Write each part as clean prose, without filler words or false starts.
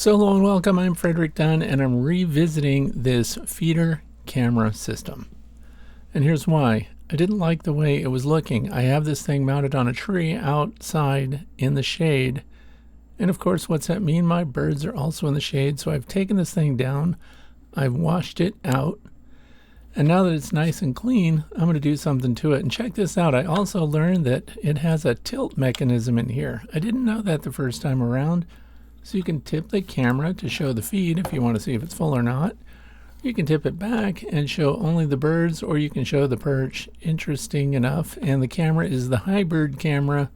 So hello and welcome, I'm Frederick Dunn and I'm revisiting this feeder camera system. And here's why. I didn't like the way it was looking. I have this thing mounted on a tree outside in the shade. And of course, what's that mean? My birds are also in the shade. So I've taken this thing down, I've washed it out. And now that it's nice and clean, I'm going to do something to it. And check this out. I also learned that it has a tilt mechanism in here. I didn't know that the first time around. So you can tip the camera to show the feed if you want to see if it's full or not. You can tip it back and show only the birds, or you can show the perch. Interesting enough. And the camera is the HiBird camera.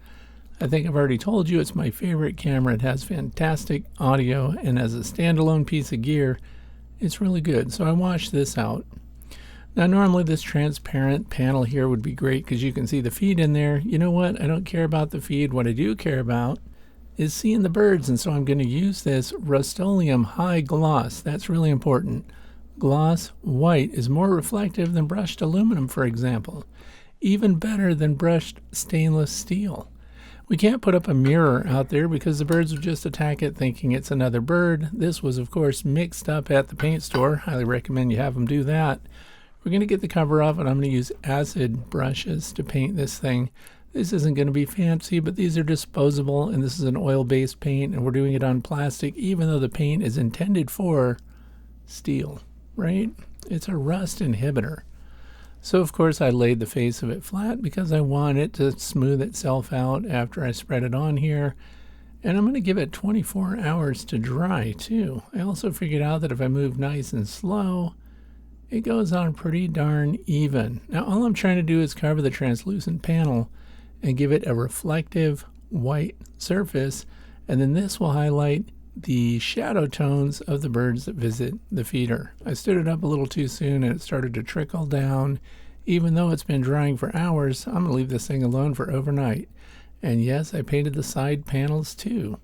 I think I've already told you it's my favorite camera. It has fantastic audio, and as a standalone piece of gear, it's really good. So I washed this out. Now normally this transparent panel here would be great because you can see the feed in there. You know what? I don't care about the feed. What I do care about is seeing the birds, and so I'm going to use this Rust-Oleum high gloss. That's really important. Gloss white is more reflective than brushed aluminum, for example. Even better than brushed stainless steel. We can't put up a mirror out there because the birds would just attack it thinking it's another bird. This was of course mixed up at the paint store. Highly recommend you have them do that. We're going to get the cover off, and I'm going to use acid brushes to paint this thing. This isn't going to be fancy, but these are disposable, and this is an oil-based paint, and we're doing it on plastic, even though the paint is intended for steel, right? It's a rust inhibitor. So, of course, I laid the face of it flat because I want it to smooth itself out after I spread it on here. And I'm going to give it 24 hours to dry, too. I also figured out that if I move nice and slow, it goes on pretty darn even. Now, all I'm trying to do is cover the translucent panel and give it a reflective white surface, and then this will highlight the shadow tones of the birds that visit the feeder. I stood it up a little too soon and it started to trickle down. Even though it's been drying for hours, I'm going to leave this thing alone for overnight. And yes, I painted the side panels too.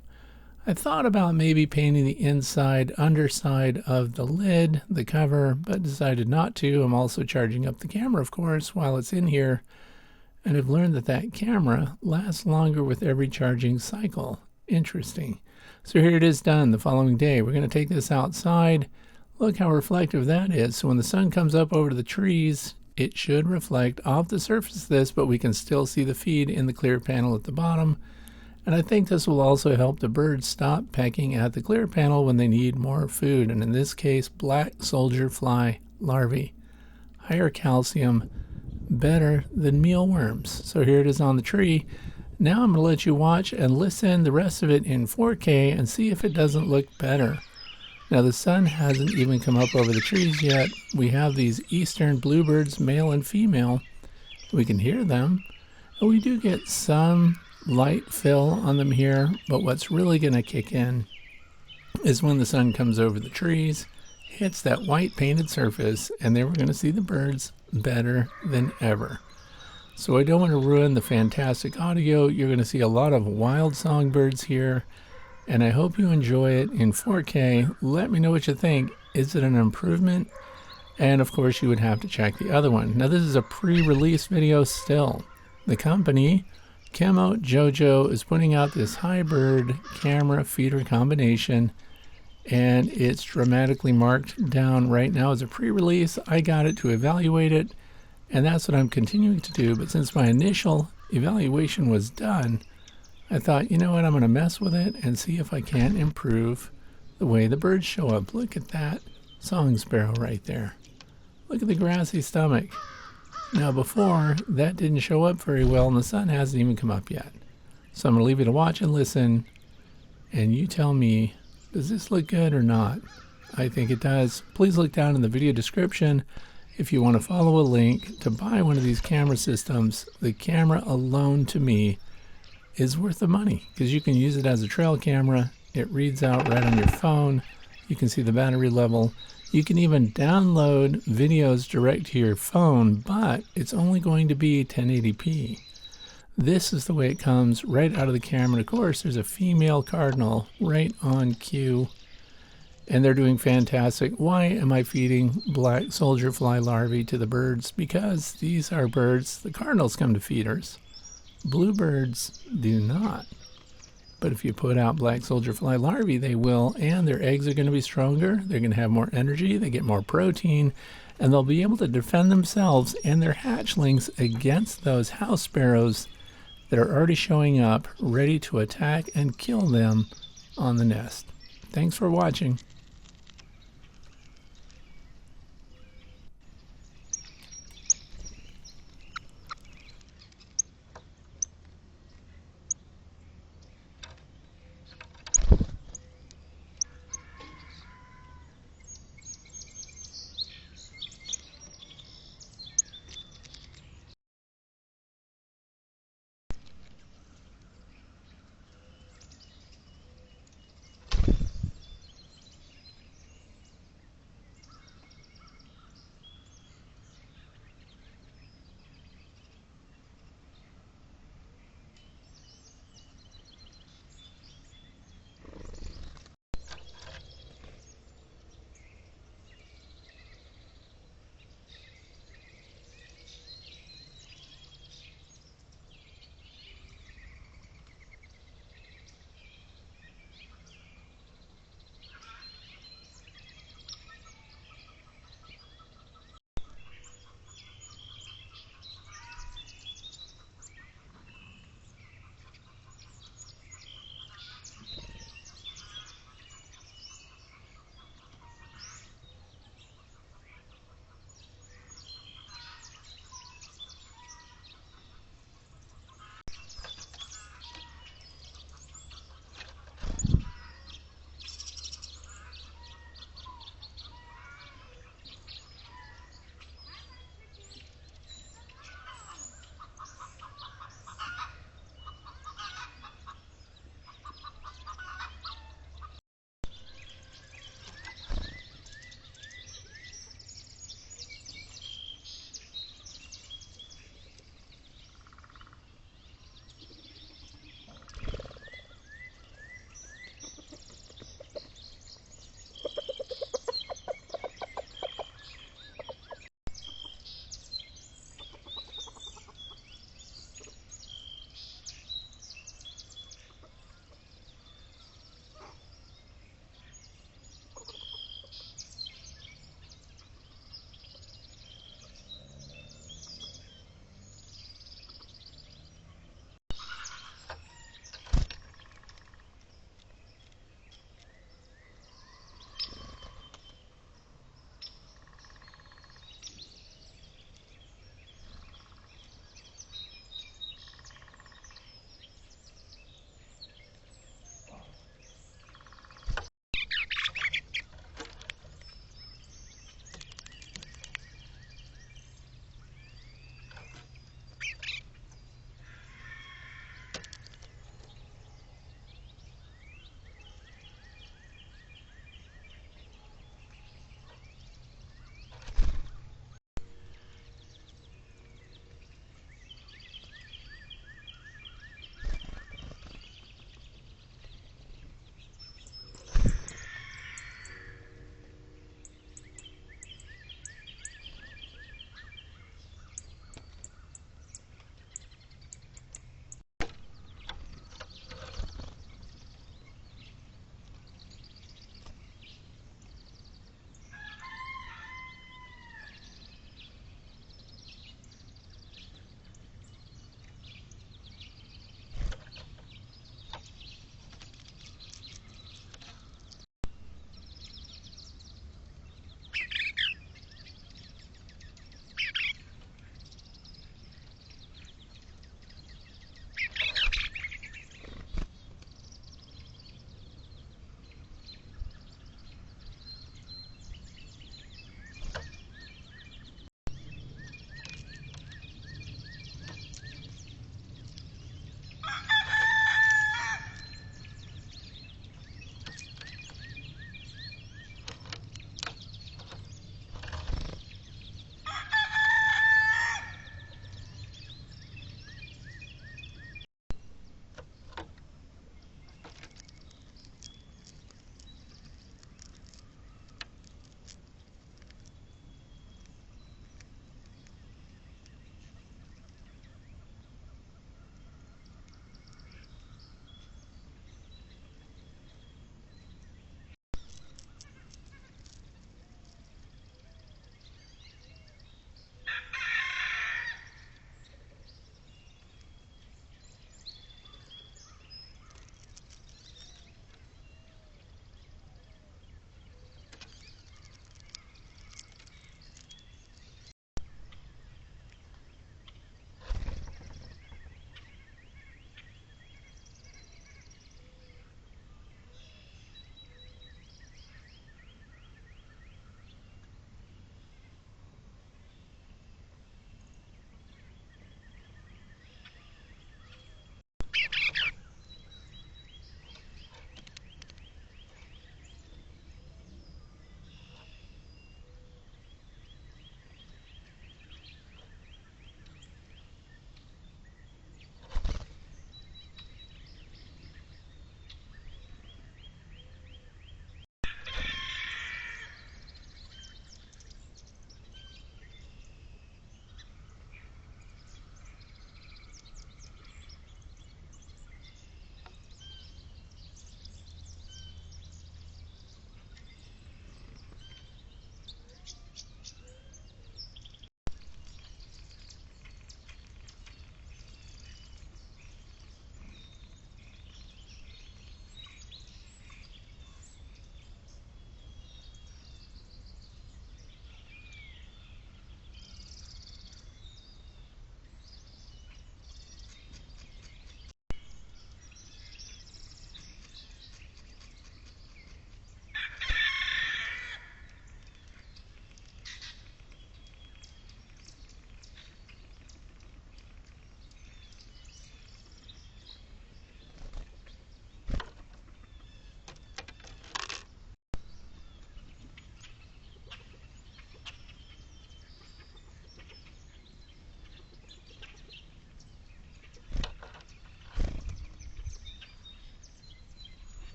I thought about maybe painting the inside, underside of the lid, the cover, but decided not to. I'm also charging up the camera, of course, while it's in here. And I've learned that that camera lasts longer with every charging cycle. Interesting. So here it is done the following day. We're going to take this outside. Look how reflective that is. So when the sun comes up over the trees, it should reflect off the surface of this, but we can still see the feed in the clear panel at the bottom. And I think this will also help the birds stop pecking at the clear panel when they need more food. And in this case, black soldier fly larvae. Higher calcium, better than mealworms. So here it is on the tree. Now I'm going to let you watch and listen the rest of it in 4K and see if it doesn't look better. Now the sun hasn't even come up over the trees yet. We have these eastern bluebirds, male and female. We can hear them. And we do get some light fill on them here, but what's really going to kick in is when the sun comes over the trees, hits that white painted surface, and then we're going to see the birds better than ever. So I don't want to ruin the fantastic audio. You're going to see a lot of wild songbirds here, and I hope you enjoy it in 4K. Let me know what you think. Is it an improvement? And of course you would have to check the other one. Now this is a pre-release video still. The company Camojojo is putting out this HiBird camera feeder combination, and it's dramatically marked down right now as a pre-release. I got it to evaluate it, and that's what I'm continuing to do. But since my initial evaluation was done, I thought, you know what, I'm going to mess with it and see if I can't improve the way the birds show up. Look at that song sparrow right there. Look at the grassy stomach. Now before, that didn't show up very well, and the sun hasn't even come up yet. So I'm going to leave you to watch and listen, and you tell me, does this look good or not? I think it does. Please look down in the video description if you want to follow a link to buy one of these camera systems. The camera alone, to me, is worth the money because you can use it as a trail camera. It reads out right on your phone. You can see the battery level. You can even download videos direct to your phone, but it's only going to be 1080p. This is the way it comes right out of the camera. And of course, there's a female cardinal right on cue, and they're doing fantastic. Why am I feeding black soldier fly larvae to the birds? Because these are birds, the cardinals come to feeders. Bluebirds do not. But if you put out black soldier fly larvae, they will, and their eggs are going to be stronger. They're going to have more energy. They get more protein, and they'll be able to defend themselves and their hatchlings against those house sparrows that are already showing up, ready to attack and kill them on the nest. Thanks for watching.